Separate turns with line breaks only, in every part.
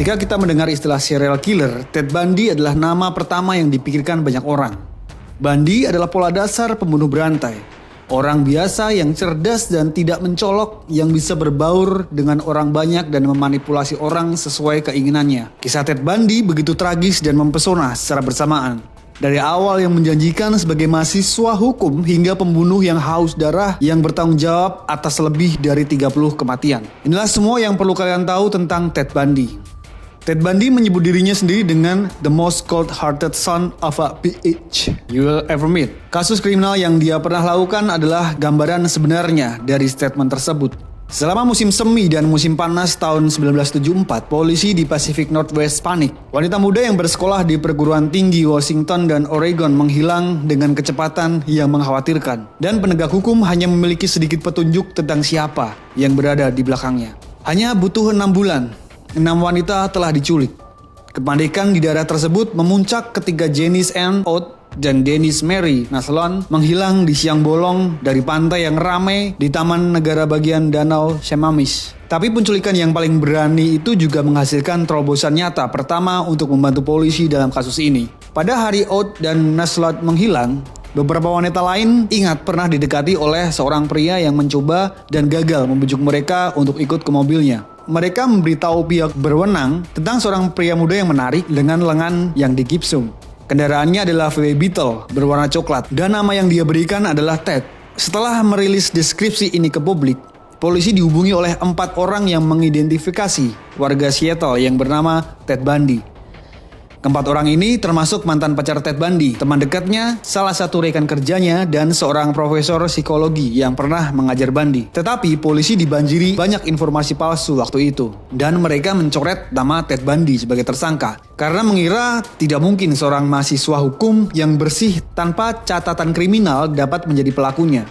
Ketika kita mendengar istilah serial killer, Ted Bundy adalah nama pertama yang dipikirkan banyak orang. Bundy adalah pola dasar pembunuh berantai. Orang biasa yang cerdas dan tidak mencolok, yang bisa berbaur dengan orang banyak dan memanipulasi orang sesuai keinginannya. Kisah Ted Bundy begitu tragis dan mempesona secara bersamaan. Dari awal yang menjanjikan sebagai mahasiswa hukum hingga pembunuh yang haus darah yang bertanggung jawab atas lebih dari 30 kematian. Inilah semua yang perlu kalian tahu tentang Ted Bundy. Ted Bundy menyebut dirinya sendiri dengan the most cold-hearted son of a bitch you will ever meet. Kasus kriminal yang dia pernah lakukan adalah gambaran sebenarnya dari statement tersebut. Selama musim semi dan musim panas tahun 1974, polisi di Pacific Northwest panik. Wanita muda yang bersekolah di perguruan tinggi Washington dan Oregon menghilang dengan kecepatan yang mengkhawatirkan. Dan penegak hukum hanya memiliki sedikit petunjuk tentang siapa yang berada di belakangnya. Hanya butuh 6 bulan. 6 wanita telah diculik. Kepanikan di daerah tersebut memuncak ketika Janice Ann Ott dan Denise Mary Naslon menghilang di siang bolong dari pantai yang ramai di Taman Negara bagian Danau Semamis. Tapi penculikan yang paling berani itu juga menghasilkan terobosan nyata pertama untuk membantu polisi dalam kasus ini. Pada hari Ott dan Naslon menghilang, beberapa wanita lain ingat pernah didekati oleh seorang pria yang mencoba dan gagal membujuk mereka untuk ikut ke mobilnya. Mereka memberitahu pihak berwenang tentang seorang pria muda yang menarik dengan lengan yang digipsum. Kendaraannya adalah VW Beetle berwarna coklat dan nama yang dia berikan adalah Ted. Setelah merilis deskripsi ini ke publik, polisi dihubungi oleh 4 orang yang mengidentifikasi warga Seattle yang bernama Ted Bundy. Keempat orang ini termasuk mantan pacar Ted Bundy, teman dekatnya, salah satu rekan kerjanya, dan seorang profesor psikologi yang pernah mengajar Bundy. Tetapi polisi dibanjiri banyak informasi palsu waktu itu, dan mereka mencoret nama Ted Bundy sebagai tersangka. Karena mengira tidak mungkin seorang mahasiswa hukum yang bersih tanpa catatan kriminal dapat menjadi pelakunya.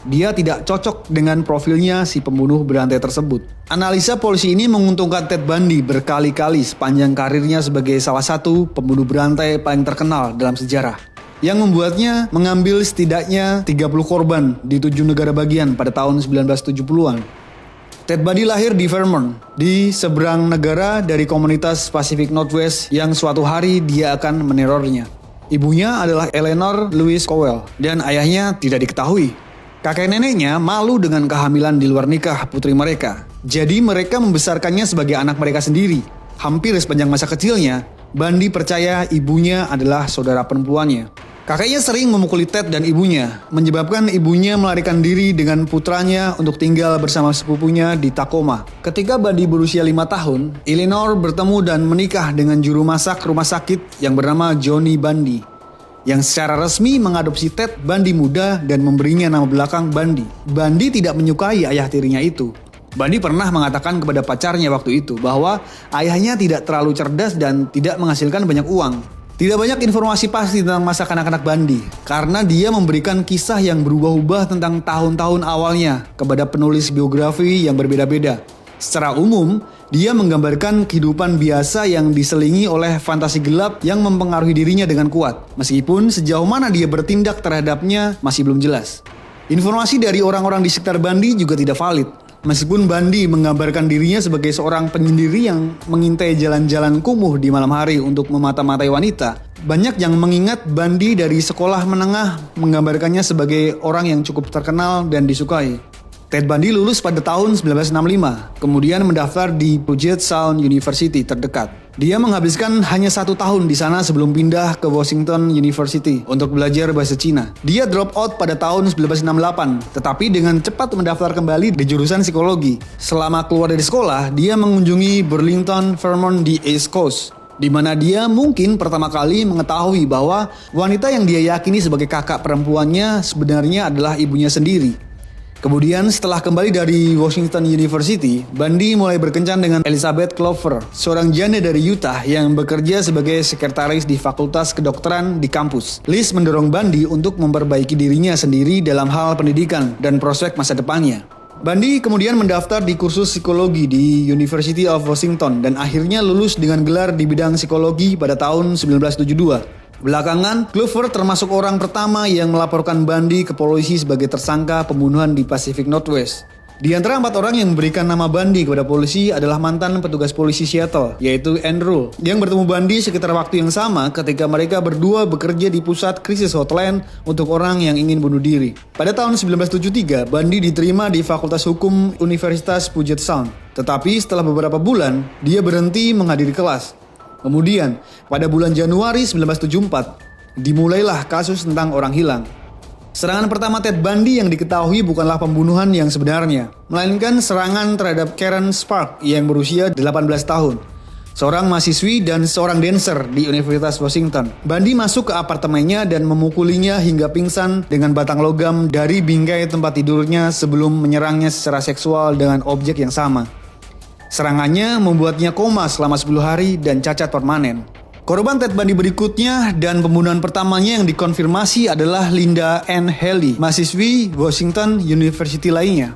Dia tidak cocok dengan profilnya si pembunuh berantai tersebut. Analisa polisi ini menguntungkan Ted Bundy berkali-kali sepanjang karirnya sebagai salah satu pembunuh berantai paling terkenal dalam sejarah. Yang membuatnya mengambil setidaknya 30 korban di 7 negara bagian pada tahun 1970-an. Ted Bundy lahir di Vermont, di seberang negara dari komunitas Pacific Northwest yang suatu hari dia akan menerornya. Ibunya adalah Eleanor Louise Cowell dan ayahnya tidak diketahui. Kakek neneknya malu dengan kehamilan di luar nikah putri mereka. Jadi mereka membesarkannya sebagai anak mereka sendiri. Hampir sepanjang masa kecilnya, Bundy percaya ibunya adalah saudara perempuannya. Kakeknya sering memukuli Ted dan ibunya, menyebabkan ibunya melarikan diri dengan putranya untuk tinggal bersama sepupunya di Tacoma. Ketika Bundy berusia 5 tahun, Eleanor bertemu dan menikah dengan juru masak rumah sakit yang bernama Johnny Bundy, yang secara resmi mengadopsi Ted Bundy muda dan memberinya nama belakang Bundy. Bundy tidak menyukai ayah tirinya itu. Bundy pernah mengatakan kepada pacarnya waktu itu bahwa ayahnya tidak terlalu cerdas dan tidak menghasilkan banyak uang. Tidak banyak informasi pasti tentang masa kanak-kanak Bundy, karena dia memberikan kisah yang berubah-ubah tentang tahun-tahun awalnya kepada penulis biografi yang berbeda-beda. Secara umum, dia menggambarkan kehidupan biasa yang diselingi oleh fantasi gelap yang mempengaruhi dirinya dengan kuat. Meskipun sejauh mana dia bertindak terhadapnya masih belum jelas. Informasi dari orang-orang di sekitar Bundy juga tidak valid. Meskipun Bundy menggambarkan dirinya sebagai seorang penyendiri yang mengintai jalan-jalan kumuh di malam hari untuk memata-matai wanita, banyak yang mengingat Bundy dari sekolah menengah menggambarkannya sebagai orang yang cukup terkenal dan disukai. Ted Bundy lulus pada tahun 1965, kemudian mendaftar di Puget Sound University terdekat. Dia menghabiskan hanya 1 tahun di sana sebelum pindah ke Washington University untuk belajar bahasa Cina. Dia drop out pada tahun 1968, tetapi dengan cepat mendaftar kembali di jurusan psikologi. Selama keluar dari sekolah, dia mengunjungi Burlington, Vermont di East Coast, di mana dia mungkin pertama kali mengetahui bahwa wanita yang dia yakini sebagai kakak perempuannya sebenarnya adalah ibunya sendiri. Kemudian setelah kembali dari Washington University, Bundy mulai berkencan dengan Elizabeth Clover, seorang janda dari Utah yang bekerja sebagai sekretaris di Fakultas Kedokteran di kampus. Liz mendorong Bundy untuk memperbaiki dirinya sendiri dalam hal pendidikan dan prospek masa depannya. Bundy kemudian mendaftar di kursus psikologi di University of Washington dan akhirnya lulus dengan gelar di bidang psikologi pada tahun 1972. Belakangan, Clover termasuk orang pertama yang melaporkan Bundy ke polisi sebagai tersangka pembunuhan di Pacific Northwest. Di antara 4 orang yang memberikan nama Bundy kepada polisi adalah mantan petugas polisi Seattle, yaitu Andrew, yang bertemu Bundy sekitar waktu yang sama ketika mereka berdua bekerja di pusat krisis hotline untuk orang yang ingin bunuh diri. Pada tahun 1973, Bundy diterima di Fakultas Hukum Universitas Puget Sound. Tetapi setelah beberapa bulan, dia berhenti menghadiri kelas. Kemudian, pada bulan Januari 1974, dimulailah kasus tentang orang hilang. Serangan pertama Ted Bundy yang diketahui bukanlah pembunuhan yang sebenarnya, melainkan serangan terhadap Karen Sparks yang berusia 18 tahun, seorang mahasiswi dan seorang dancer di Universitas Washington. Bundy masuk ke apartemennya dan memukulinya hingga pingsan dengan batang logam dari bingkai tempat tidurnya sebelum menyerangnya secara seksual dengan objek yang sama. Serangannya membuatnya koma selama 10 hari dan cacat permanen. Korban Ted Bundy berikutnya dan pembunuhan pertamanya yang dikonfirmasi adalah Linda Ann Haley, mahasiswi Washington University lainnya.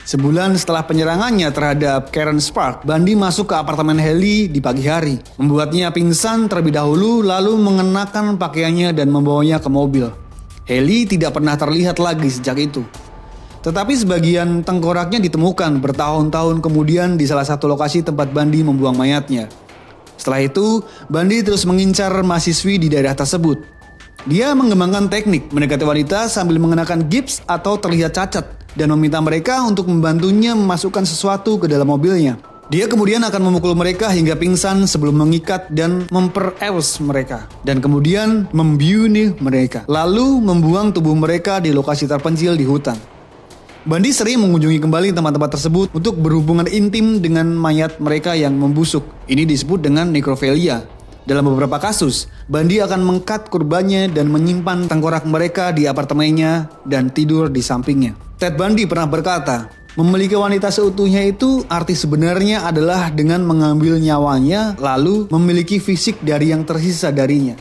Sebulan setelah penyerangannya terhadap Karen Sparks, Bundy masuk ke apartemen Haley di pagi hari, membuatnya pingsan terlebih dahulu lalu mengenakan pakaiannya dan membawanya ke mobil. Haley tidak pernah terlihat lagi sejak itu. Tetapi sebagian tengkoraknya ditemukan bertahun-tahun kemudian di salah satu lokasi tempat Bundy membuang mayatnya. Setelah itu, Bundy terus mengincar mahasiswi di daerah tersebut. Dia mengembangkan teknik mendekati wanita sambil mengenakan gips atau terlihat cacat dan meminta mereka untuk membantunya memasukkan sesuatu ke dalam mobilnya. Dia kemudian akan memukul mereka hingga pingsan sebelum mengikat dan memperewas mereka. Dan kemudian membunuh mereka. Lalu membuang tubuh mereka di lokasi terpencil di hutan. Bundy sering mengunjungi kembali tempat-tempat tersebut untuk berhubungan intim dengan mayat mereka yang membusuk. Ini disebut dengan necrophilia. Dalam beberapa kasus, Bundy akan mengkat korbannya dan menyimpan tengkorak mereka di apartemennya dan tidur di sampingnya. Ted Bundy pernah berkata, memiliki wanita seutuhnya itu arti sebenarnya adalah dengan mengambil nyawanya lalu memiliki fisik dari yang tersisa darinya.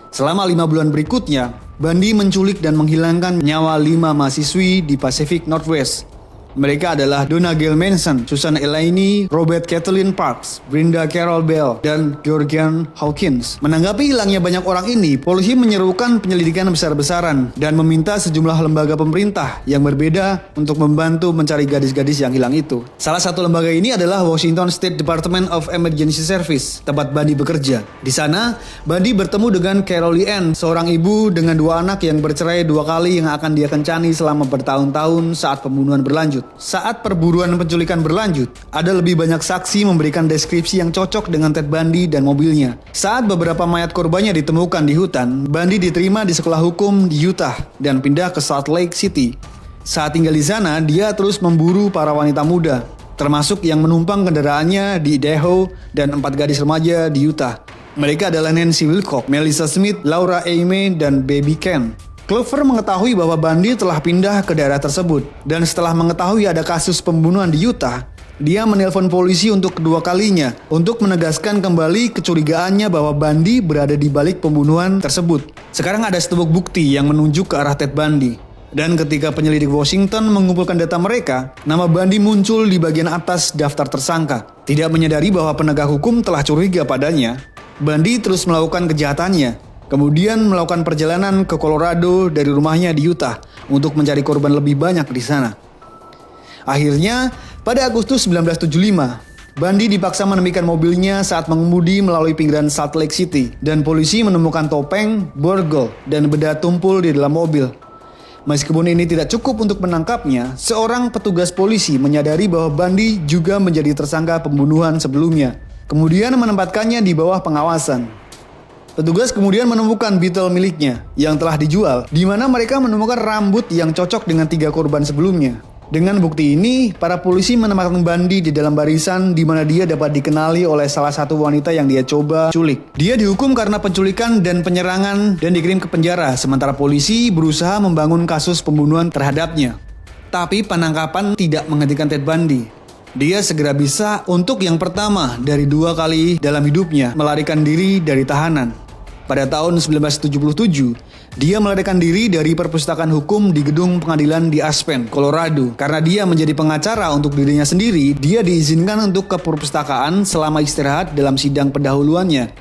Selama 5 bulan berikutnya, Bundy menculik dan menghilangkan nyawa 5 mahasiswi di Pacific Northwest. Mereka adalah Donna Gail Manson, Susan Elaine, Robert Kathleen Parks, Brenda Carol Bell, dan Georgian Hawkins. Menanggapi hilangnya banyak orang ini, polisi menyerukan penyelidikan besar-besaran dan meminta sejumlah lembaga pemerintah yang berbeda untuk membantu mencari gadis-gadis yang hilang itu. Salah satu lembaga ini adalah Washington State Department of Emergency Service, tempat Bundy bekerja. Di sana, Bundy bertemu dengan Carol Lee Ann, seorang ibu dengan 2 anak yang bercerai 2 kali yang akan dia kencani selama bertahun-tahun saat pembunuhan berlanjut. Saat perburuan penculikan berlanjut, ada lebih banyak saksi memberikan deskripsi yang cocok dengan Ted Bundy dan mobilnya. Saat beberapa mayat korbannya ditemukan di hutan, Bundy diterima di sekolah hukum di Utah dan pindah ke Salt Lake City. Saat tinggal di sana, dia terus memburu para wanita muda, termasuk yang menumpang kendaraannya di Idaho dan 4 gadis remaja di Utah. Mereka adalah Nancy Wilcox, Melissa Smith, Laura Aime, dan Baby Ken. Clover mengetahui bahwa Bundy telah pindah ke daerah tersebut, dan setelah mengetahui ada kasus pembunuhan di Utah, dia menelpon polisi untuk kedua kalinya untuk menegaskan kembali kecurigaannya bahwa Bundy berada di balik pembunuhan tersebut. Sekarang ada setumpuk bukti yang menunjuk ke arah Ted Bundy. Dan ketika penyelidik Washington mengumpulkan data mereka, nama Bundy muncul di bagian atas daftar tersangka. Tidak menyadari bahwa penegak hukum telah curiga padanya, Bundy terus melakukan kejahatannya. Kemudian melakukan perjalanan ke Colorado dari rumahnya di Utah untuk mencari korban lebih banyak di sana. Akhirnya, pada Agustus 1975, Bundy dipaksa menepikan mobilnya saat mengemudi melalui pinggiran Salt Lake City dan polisi menemukan topeng, borgol, dan benda tumpul di dalam mobil. Meskipun ini tidak cukup untuk menangkapnya, seorang petugas polisi menyadari bahwa Bundy juga menjadi tersangka pembunuhan sebelumnya, kemudian menempatkannya di bawah pengawasan. Petugas kemudian menemukan beetle miliknya yang telah dijual, di mana mereka menemukan rambut yang cocok dengan 3 korban sebelumnya. Dengan bukti ini, para polisi menempatkan Bundy di dalam barisan di mana dia dapat dikenali oleh salah satu wanita yang dia coba culik. Dia dihukum karena penculikan dan penyerangan dan dikirim ke penjara, sementara polisi berusaha membangun kasus pembunuhan terhadapnya. Tapi penangkapan tidak menghentikan Ted Bundy. Dia segera bisa untuk yang pertama dari 2 kali dalam hidupnya melarikan diri dari tahanan. Pada tahun 1977, dia melarikan diri dari perpustakaan hukum di gedung pengadilan di Aspen, Colorado. Karena dia menjadi pengacara untuk dirinya sendiri, dia diizinkan untuk ke perpustakaan selama istirahat dalam sidang pendahuluannya.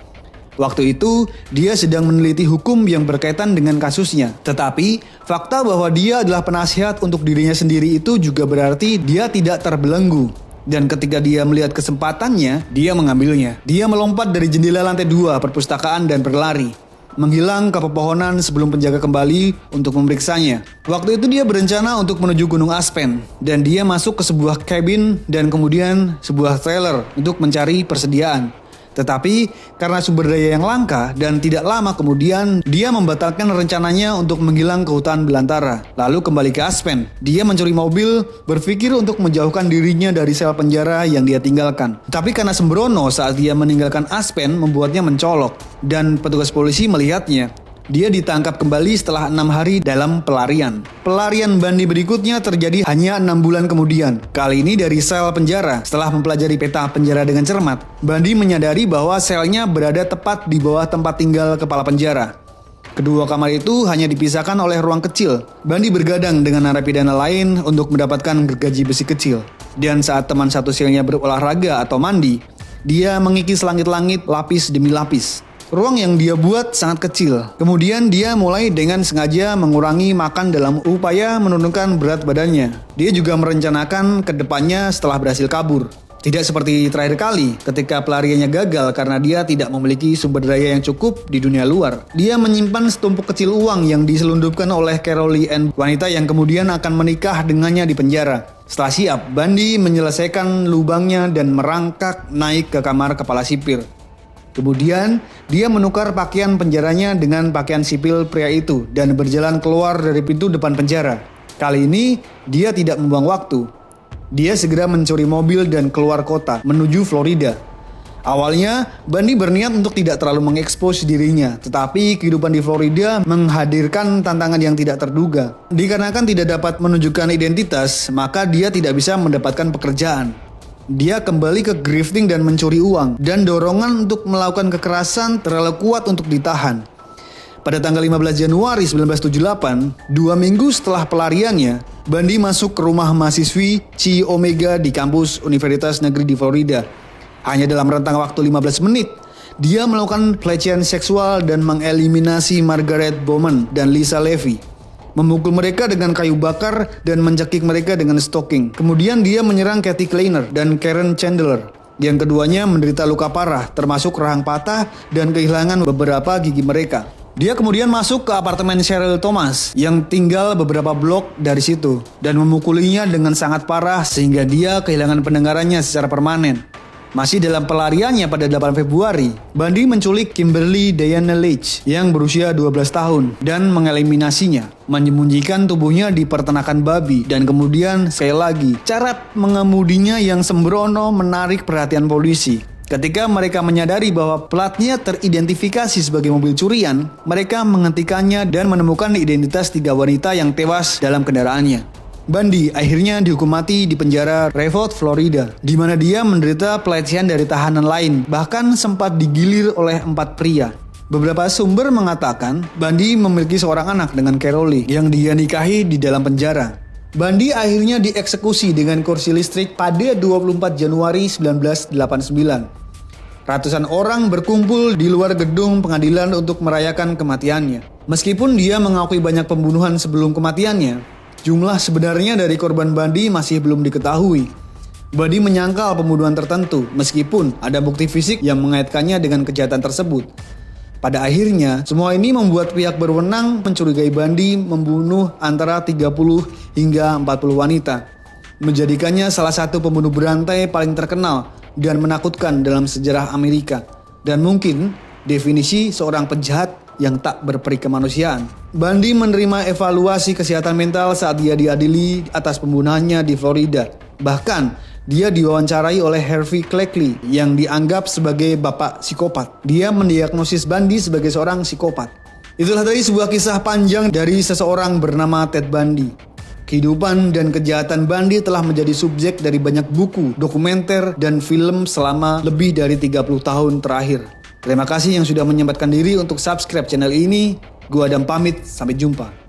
Waktu itu, dia sedang meneliti hukum yang berkaitan dengan kasusnya. Tetapi, fakta bahwa dia adalah penasihat untuk dirinya sendiri itu juga berarti dia tidak terbelenggu. Dan ketika dia melihat kesempatannya, dia mengambilnya. Dia melompat dari jendela lantai 2 perpustakaan dan berlari, menghilang ke pepohonan sebelum penjaga kembali untuk memeriksanya. Waktu itu dia berencana untuk menuju Gunung Aspen, dan dia masuk ke sebuah cabin dan kemudian sebuah trailer untuk mencari persediaan. Tetapi karena sumber daya yang langka dan tidak lama kemudian dia membatalkan rencananya untuk menghilang ke hutan belantara, lalu kembali ke Aspen. Dia mencuri mobil, berpikir untuk menjauhkan dirinya dari sel penjara yang dia tinggalkan. Tapi karena sembrono saat dia meninggalkan Aspen membuatnya mencolok, dan petugas polisi melihatnya. Dia ditangkap kembali setelah 6 hari dalam pelarian. Pelarian Bundy berikutnya terjadi hanya 6 bulan kemudian. Kali ini dari sel penjara. Setelah mempelajari peta penjara dengan cermat, Bundy menyadari bahwa selnya berada tepat di bawah tempat tinggal kepala penjara. Kedua kamar itu hanya dipisahkan oleh ruang kecil. Bundy bergadang dengan narapidana lain untuk mendapatkan gergaji besi kecil. Dan saat teman satu selnya berolahraga atau mandi, dia mengikis langit-langit lapis demi lapis. Ruang yang dia buat sangat kecil. Kemudian dia mulai dengan sengaja mengurangi makan dalam upaya menurunkan berat badannya. Dia juga merencanakan ke depannya setelah berhasil kabur. Tidak seperti terakhir kali ketika pelariannya gagal karena dia tidak memiliki sumber daya yang cukup di dunia luar. Dia menyimpan setumpuk kecil uang yang diselundupkan oleh Carole Ann, wanita yang kemudian akan menikah dengannya di penjara. Setelah siap, Bundy menyelesaikan lubangnya dan merangkak naik ke kamar kepala sipir. Kemudian, dia menukar pakaian penjaranya dengan pakaian sipil pria itu dan berjalan keluar dari pintu depan penjara. Kali ini, dia tidak membuang waktu. Dia segera mencuri mobil dan keluar kota, menuju Florida. Awalnya, Bundy berniat untuk tidak terlalu mengekspos dirinya, tetapi kehidupan di Florida menghadirkan tantangan yang tidak terduga. Dikarenakan tidak dapat menunjukkan identitas, maka dia tidak bisa mendapatkan pekerjaan. Dia kembali ke grifting dan mencuri uang, dan dorongan untuk melakukan kekerasan terlalu kuat untuk ditahan. Pada tanggal 15 Januari 1978, 2 minggu setelah pelariannya, Bundy masuk ke rumah mahasiswi Chi Omega di kampus Universitas Negeri di Florida. Hanya dalam rentang waktu 15 menit, dia melakukan pelecehan seksual dan mengeliminasi Margaret Bowman dan Lisa Levy. Memukul mereka dengan kayu bakar dan mencekik mereka dengan stoking. Kemudian dia menyerang Kathy Kleiner dan Karen Chandler. Yang keduanya menderita luka parah, termasuk rahang patah dan kehilangan beberapa gigi mereka. Dia kemudian masuk ke apartemen Cheryl Thomas yang tinggal beberapa blok dari situ dan memukulinya dengan sangat parah sehingga dia kehilangan pendengarannya secara permanen. Masih dalam pelariannya pada 8 Februari, Bundy menculik Kimberly Diana Leach yang berusia 12 tahun dan mengeliminasinya, menyembunyikan tubuhnya di peternakan babi, dan kemudian sekali lagi, cara mengemudinya yang sembrono menarik perhatian polisi. Ketika mereka menyadari bahwa platnya teridentifikasi sebagai mobil curian, mereka menghentikannya dan menemukan identitas 3 wanita yang tewas dalam kendaraannya. Bundy akhirnya dihukum mati di penjara Rayford, Florida, di mana dia menderita pelecehan dari tahanan lain, bahkan sempat digilir oleh 4 pria. Beberapa sumber mengatakan Bundy memiliki seorang anak dengan Carole yang dia nikahi di dalam penjara. Bundy akhirnya dieksekusi dengan kursi listrik pada 24 Januari 1989. Ratusan orang berkumpul di luar gedung pengadilan untuk merayakan kematiannya. Meskipun dia mengakui banyak pembunuhan sebelum kematiannya, jumlah sebenarnya dari korban Bundy masih belum diketahui. Bundy menyangkal pembunuhan tertentu, meskipun ada bukti fisik yang mengaitkannya dengan kejahatan tersebut. Pada akhirnya, semua ini membuat pihak berwenang mencurigai Bundy membunuh antara 30 hingga 40 wanita, menjadikannya salah satu pembunuh berantai paling terkenal dan menakutkan dalam sejarah Amerika, dan mungkin definisi seorang penjahat yang tak berperi kemanusiaan. Bundy menerima evaluasi kesehatan mental saat dia diadili atas pembunuhannya di Florida. Bahkan, dia diwawancarai oleh Harvey Cleckley yang dianggap sebagai bapak psikopat. Dia mendiagnosis Bundy sebagai seorang psikopat. Itulah tadi sebuah kisah panjang dari seseorang bernama Ted Bundy. Kehidupan dan kejahatan Bundy telah menjadi subjek dari banyak buku, dokumenter, dan film selama lebih dari 30 tahun terakhir. Terima kasih yang sudah menyempatkan diri untuk subscribe channel ini. Gua Adam pamit, sampai jumpa.